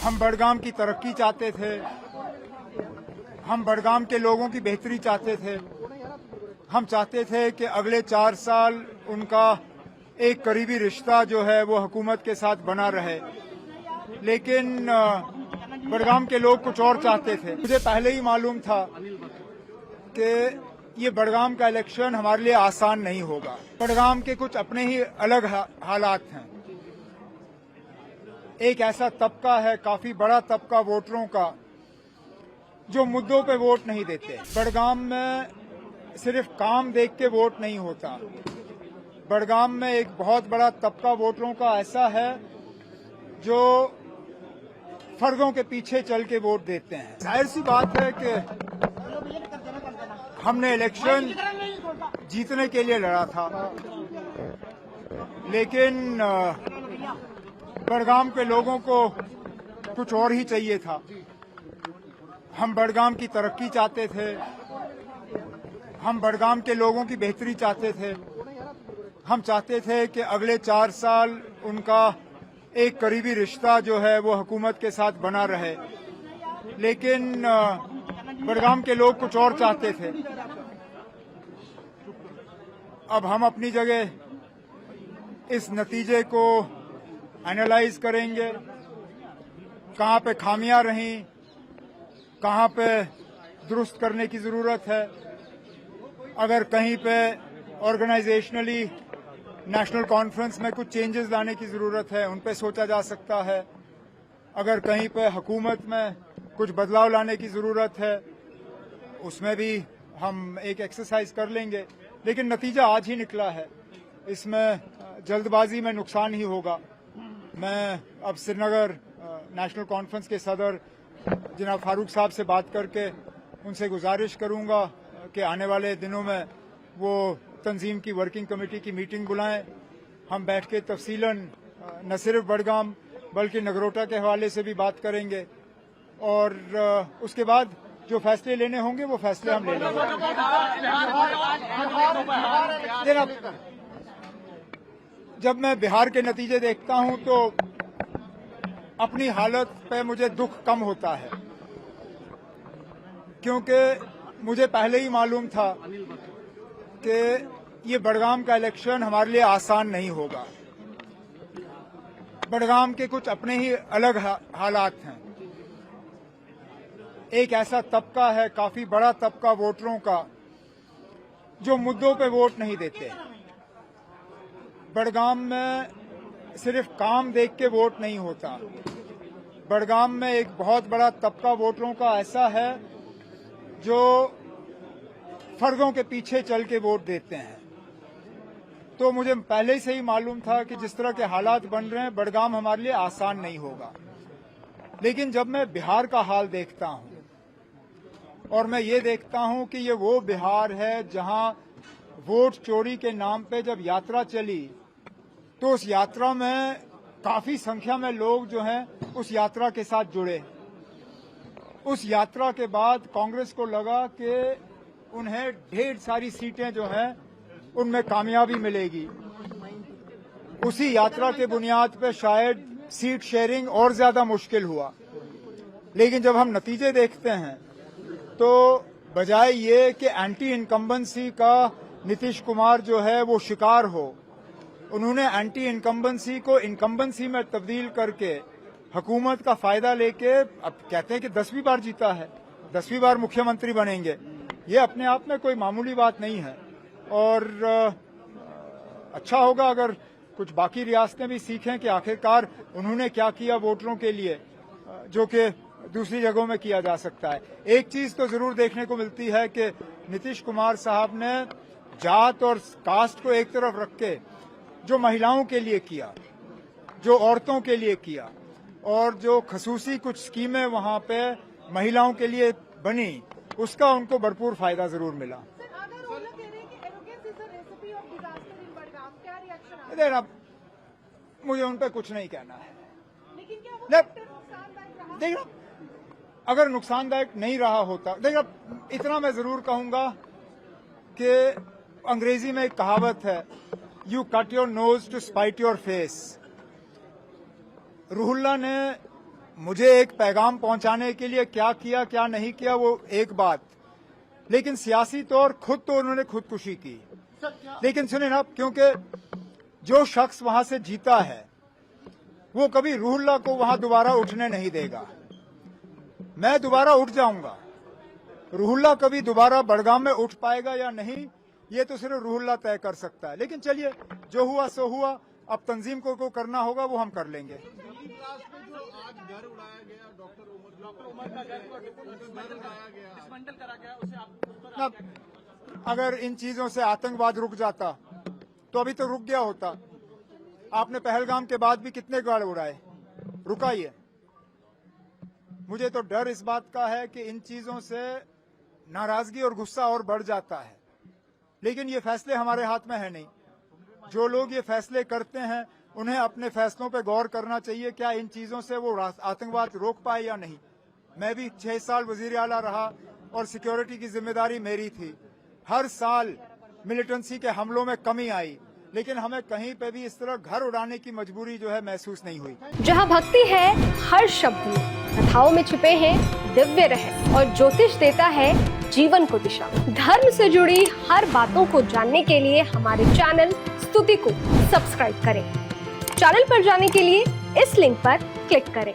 हम बडगाम की तरक्की चाहते थे, हम बडगाम के लोगों की बेहतरी चाहते थे। हम चाहते थे कि अगले 4 साल उनका एक करीबी रिश्ता जो है वो हुकूमत के साथ बना रहे, लेकिन बडगाम के लोग कुछ और चाहते थे। मुझे पहले ही मालूम था कि ये बडगाम का इलेक्शन हमारे लिए आसान नहीं होगा। बडगाम के कुछ अपने ही अलग हालात हैं। एक ऐसा तबका है, काफी बड़ा तबका वोटरों का, जो मुद्दों पे वोट नहीं देते। बडगाम में सिर्फ काम देख के वोट नहीं होता। बडगाम में एक बहुत बड़ा तबका वोटरों का ऐसा है जो फर्जों के पीछे चल के वोट देते हैं। जाहिर सी बात है कि हमने इलेक्शन जीतने के लिए लड़ा था, लेकिन बडगाम के लोगों को कुछ और ही चाहिए था। हम बडगाम की तरक्की चाहते थे, हम बडगाम के लोगों की बेहतरी चाहते थे। हम चाहते थे कि अगले 4 साल उनका एक करीबी रिश्ता जो है वो हुकूमत के साथ बना रहे, लेकिन बडगाम के लोग कुछ और चाहते थे। अब हम अपनी जगह इस नतीजे को एनालाइज करेंगे, कहां पे खामियां रहीं, कहां पे दुरुस्त करने की जरूरत है। अगर कहीं पे ऑर्गेनाइजेशनली नेशनल कॉन्फ्रेंस में कुछ चेंजेस लाने की जरूरत है, उन पे सोचा जा सकता है। अगर कहीं पे हुकूमत में कुछ बदलाव लाने की जरूरत है, उसमें भी हम एक एक्सरसाइज कर लेंगे। लेकिन नतीजा आज ही निकला है, इसमें जल्दबाजी में नुकसान ही होगा। मैं अब श्रीनगर नेशनल कॉन्फ्रेंस के सदर जनाब फारूक साहब से बात करके उनसे गुजारिश करूंगा कि आने वाले दिनों में वो तंजीम की वर्किंग कमेटी की मीटिंग बुलाएं। हम बैठ के तफसीलन न सिर्फ बडगाम बल्कि नगरोटा के हवाले से भी बात करेंगे, और उसके बाद जो फैसले लेने होंगे वो फैसले हम ले लेंगे। जब मैं बिहार के नतीजे देखता हूं तो अपनी हालत पे मुझे दुख कम होता है, क्योंकि मुझे पहले ही मालूम था कि ये बडगाम का इलेक्शन हमारे लिए आसान नहीं होगा। बडगाम के कुछ अपने ही अलग हालात हैं। एक ऐसा तबका है, काफी बड़ा तबका वोटरों का, जो मुद्दों पे वोट नहीं देते। बडगाम में सिर्फ काम देख के वोट नहीं होता। बडगाम में एक बहुत बड़ा तबका वोटरों का ऐसा है जो फर्जों के पीछे चल के वोट देते हैं। तो मुझे पहले से ही मालूम था कि जिस तरह के हालात बन रहे हैं, बडगाम हमारे लिए आसान नहीं होगा। लेकिन जब मैं बिहार का हाल देखता हूं और मैं ये देखता हूं कि ये वो बिहार है जहां वोट चोरी के नाम पे जब यात्रा चली, तो उस यात्रा में काफी संख्या में लोग जो हैं उस यात्रा के साथ जुड़े। उस यात्रा के बाद कांग्रेस को लगा कि उन्हें ढेर सारी सीटें जो हैं उनमें कामयाबी मिलेगी। उसी यात्रा के बुनियाद पे शायद सीट शेयरिंग और ज्यादा मुश्किल हुआ। लेकिन जब हम नतीजे देखते हैं तो बजाय ये कि एंटी इनकम्बेंसी का नीतीश कुमार जो है वो शिकार हो, उन्होंने एंटी इनकम्बेंसी को इनकम्बेंसी में तब्दील करके हुकूमत का फायदा लेके अब कहते हैं कि 10वीं बार जीता है, 10वीं बार मुख्यमंत्री बनेंगे। ये अपने आप में कोई मामूली बात नहीं है, और अच्छा होगा अगर कुछ बाकी रियासतें भी सीखें कि आखिरकार उन्होंने क्या किया वोटरों के लिए, जो कि दूसरी जगहों में किया जा सकता है। एक चीज तो जरूर देखने को मिलती है कि नीतीश कुमार साहब ने जात और कास्ट को एक तरफ रख के जो महिलाओं के लिए किया, जो औरतों के लिए किया, और जो खसूसी कुछ स्कीमें वहां पे महिलाओं के लिए बनी, उसका उनको भरपूर फायदा जरूर मिला। इधर अब मुझे उन पर कुछ नहीं कहना है। देखो, अगर नुकसानदायक नहीं रहा होता, देखो इतना मैं जरूर कहूंगा कि अंग्रेजी में एक कहावत है, you cut your nose to spite your face. Ruhullah ने मुझे एक पैगाम पहुंचाने के लिए क्या किया क्या नहीं किया वो एक बात, लेकिन सियासी तौर खुद तो उन्होंने खुदकुशी की। लेकिन सुने ना, क्योंकि जो शख्स वहां से जीता है वो कभी रूहुल्लाह को वहां दोबारा उठने नहीं देगा। मैं दोबारा उठ जाऊंगा, रूहुल्लाह कभी दोबारा बड़गाम में उठ पाएगा या नहीं ये तो सिर्फ रूहुल्लाह तय कर सकता है। लेकिन चलिए, जो हुआ सो हुआ, अब तंजीम को करना होगा वो हम कर लेंगे। अगर इन चीजों से आतंकवाद रुक जाता तो अभी तो रुक गया होता। आपने पहलगाम के बाद भी कितने गाड़ उड़ाए, रुका ही है। मुझे तो डर इस बात का है कि इन चीजों से नाराजगी और गुस्सा और बढ़ जाता है, लेकिन ये फैसले हमारे हाथ में है नहीं। जो लोग ये फैसले करते हैं उन्हें अपने फैसलों पे गौर करना चाहिए, क्या इन चीजों से वो आतंकवाद रोक पाए या नहीं। मैं भी 6 साल वजीर आला रहा और सिक्योरिटी की जिम्मेदारी मेरी थी। हर साल मिलिटेंसी के हमलों में कमी आई, लेकिन हमें कहीं पे भी इस तरह घर उड़ाने की मजबूरी जो है महसूस नहीं हुई। जहाँ भक्ति है हर शब्द में, कथाओं में छिपे हैं दिव्य रहस्य और ज्योतिष देता है जीवन को दिशा। धर्म से जुड़ी हर बातों को जानने के लिए हमारे चैनल स्तुति को सब्सक्राइब करें। चैनल पर जाने के लिए इस लिंक पर क्लिक करें।